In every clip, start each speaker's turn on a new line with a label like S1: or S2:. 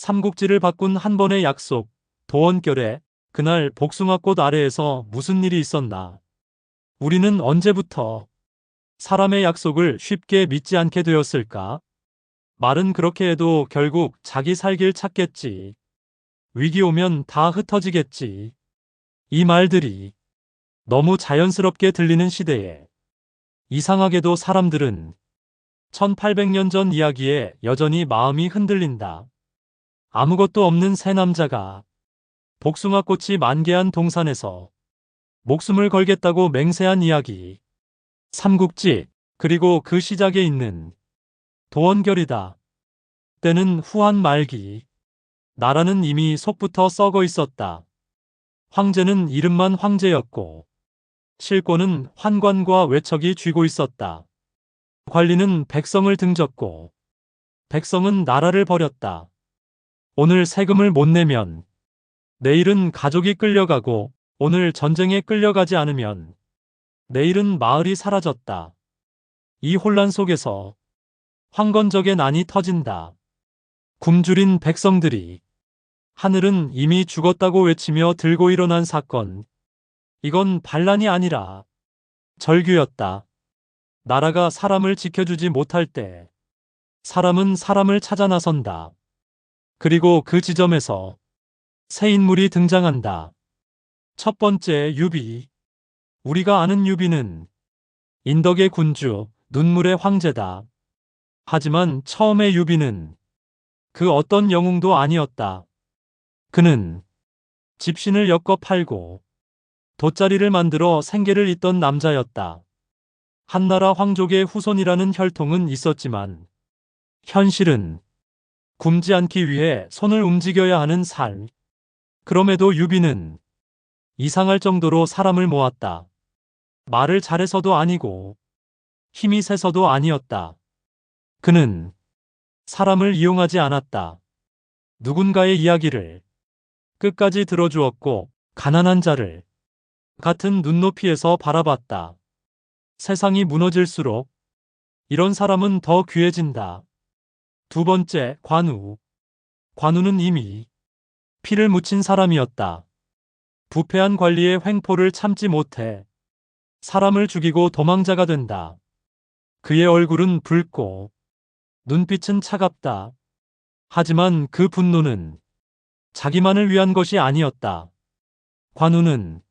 S1: 삼국지를 바꾼 한 번의 약속, 도원결에 그날 복숭아꽃 아래에서 무슨 일이 있었나? 우리는 언제부터 사람의 약속을 쉽게 믿지 않게 되었을까? 말은 그렇게 해도 결국 자기 살 길 찾겠지. 위기 오면 다 흩어지겠지. 이 말들이 너무 자연스럽게 들리는 시대에 이상하게도 사람들은 1800년 전 이야기에 여전히 마음이 흔들린다. 아무것도 없는 새 남자가 복숭아꽃이 만개한 동산에서 목숨을 걸겠다고 맹세한 이야기. 삼국지, 그리고 그 시작에 있는 도원결이다. 때는 후한 말기. 나라는 이미 속부터 썩어 있었다. 황제는 이름만 황제였고 실권은 환관과 외척이 쥐고 있었다. 관리는 백성을 등졌고 백성은 나라를 버렸다. 오늘 세금을 못 내면 내일은 가족이 끌려가고 오늘 전쟁에 끌려가지 않으면 내일은 마을이 사라졌다. 이 혼란 속에서 황건적의 난이 터진다. 굶주린 백성들이 하늘은 이미 죽었다고 외치며 들고 일어난 사건. 이건 반란이 아니라 절규였다. 나라가 사람을 지켜주지 못할 때 사람은 사람을 찾아 나선다. 그리고 그 지점에서 새 인물이 등장한다. 첫 번째, 유비. 우리가 아는 유비는 인덕의 군주, 눈물의 황제다. 하지만 처음의 유비는 그 어떤 영웅도 아니었다. 그는 집신을 엮어 팔고 돗자리를 만들어 생계를 잇던 남자였다. 한나라 황족의 후손이라는 혈통은 있었지만 현실은 굶지 않기 위해 손을 움직여야 하는 삶. 그럼에도 유비는 이상할 정도로 사람을 모았다. 말을 잘해서도 아니고 힘이 세서도 아니었다. 그는 사람을 이용하지 않았다. 누군가의 이야기를 끝까지 들어주었고 가난한 자를 같은 눈높이에서 바라봤다. 세상이 무너질수록 이런 사람은 더 귀해진다. 두 번째, 관우. 관우는 이미 피를 묻힌 사람이었다. 부패한 관리의 횡포를 참지 못해 사람을 죽이고 도망자가 된다. 그의 얼굴은 붉고 눈빛은 차갑다. 하지만 그 분노는 자기만을 위한 것이 아니었다. 관우는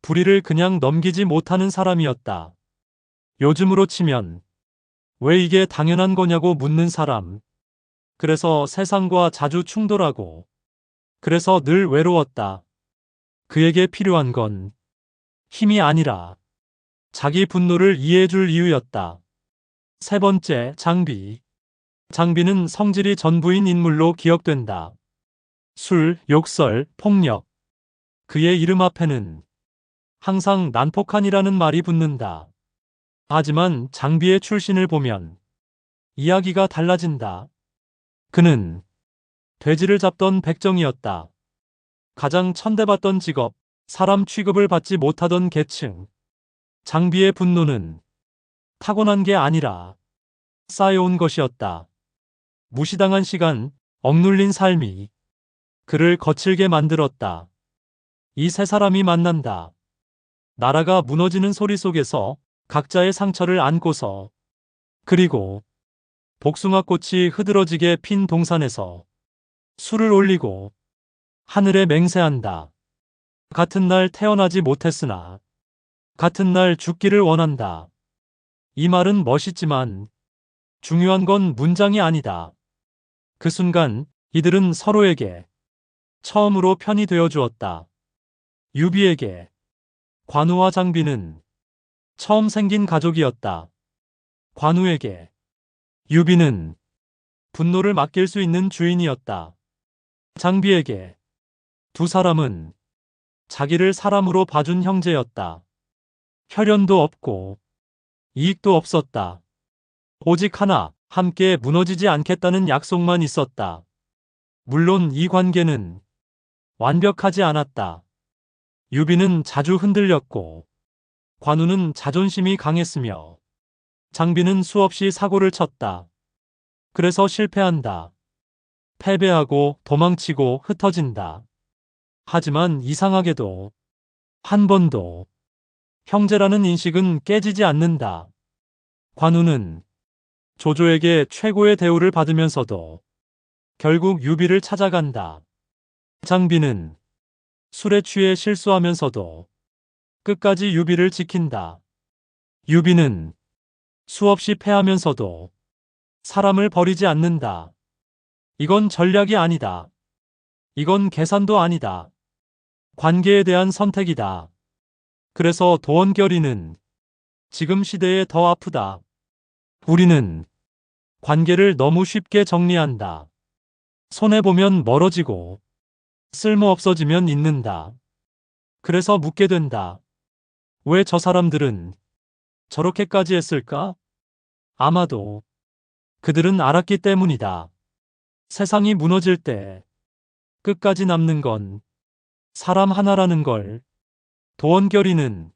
S1: 불의를 그냥 넘기지 못하는 사람이었다. 요즘으로 치면 왜 이게 당연한 거냐고 묻는 사람. 그래서 세상과 자주 충돌하고 그래서 늘 외로웠다. 그에게 필요한 건 힘이 아니라 자기 분노를 이해해줄 이유였다. 세 번째, 장비. 장비는 성질이 전부인 인물로 기억된다. 술, 욕설, 폭력. 그의 이름 앞에는 항상 난폭한이라는 말이 붙는다. 하지만 장비의 출신을 보면 이야기가 달라진다. 그는 돼지를 잡던 백정이었다. 가장 천대받던 직업, 사람 취급을 받지 못하던 계층. 장비의 분노는 타고난 게 아니라 쌓여온 것이었다. 무시당한 시간, 억눌린 삶이 그를 거칠게 만들었다. 이 세 사람이 만난다. 나라가 무너지는 소리 속에서 각자의 상처를 안고서 그리고 복숭아꽃이 흐드러지게 핀 동산에서 술을 올리고 하늘에 맹세한다. 같은 날 태어나지 못했으나 같은 날 죽기를 원한다. 이 말은 멋있지만 중요한 건 문장이 아니다. 그 순간 이들은 서로에게 처음으로 편이 되어 주었다. 유비에게 관우와 장비는 처음 생긴 가족이었다. 관우에게 유비는 분노를 맡길 수 있는 주인이었다. 장비에게 두 사람은 자기를 사람으로 봐준 형제였다. 혈연도 없고 이익도 없었다. 오직 하나, 함께 무너지지 않겠다는 약속만 있었다. 물론 이 관계는 완벽하지 않았다. 유비는 자주 흔들렸고 관우는 자존심이 강했으며 장비는 수없이 사고를 쳤다. 그래서 실패한다. 패배하고 도망치고 흩어진다. 하지만 이상하게도 한 번도 형제라는 인식은 깨지지 않는다. 관우는 조조에게 최고의 대우를 받으면서도 결국 유비를 찾아간다. 장비는 술에 취해 실수하면서도 끝까지 유비를 지킨다. 유비는 수없이 패하면서도 사람을 버리지 않는다. 이건 전략이 아니다. 이건 계산도 아니다. 관계에 대한 선택이다. 그래서 도원결의는 지금 시대에 더 아프다. 우리는 관계를 너무 쉽게 정리한다. 손해보면 멀어지고 쓸모없어지면 잊는다. 그래서 묻게 된다. 왜 저 사람들은 저렇게까지 했을까? 아마도 그들은 알았기 때문이다. 세상이 무너질 때 끝까지 남는 건 사람 하나라는 걸. 도원결의는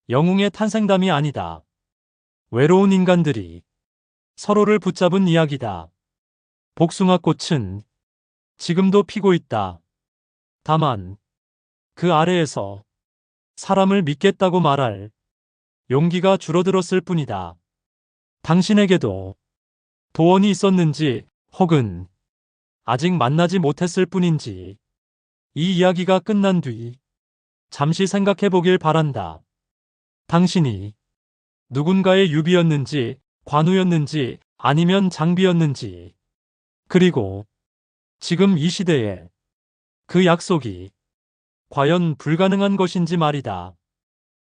S1: 영웅의 탄생담이 아니다. 외로운 인간들이 서로를 붙잡은 이야기다. 복숭아꽃은 지금도 피고 있다. 다만 그 아래에서 사람을 믿겠다고 말할 용기가 줄어들었을 뿐이다. 당신에게도 도원이 있었는지 혹은 아직 만나지 못했을 뿐인지 이 이야기가 끝난 뒤 잠시 생각해 보길 바란다. 당신이 누군가의 유비였는지 관우였는지 아니면 장비였는지, 그리고 지금 이 시대에 그 약속이 과연 불가능한 것인지 말이다.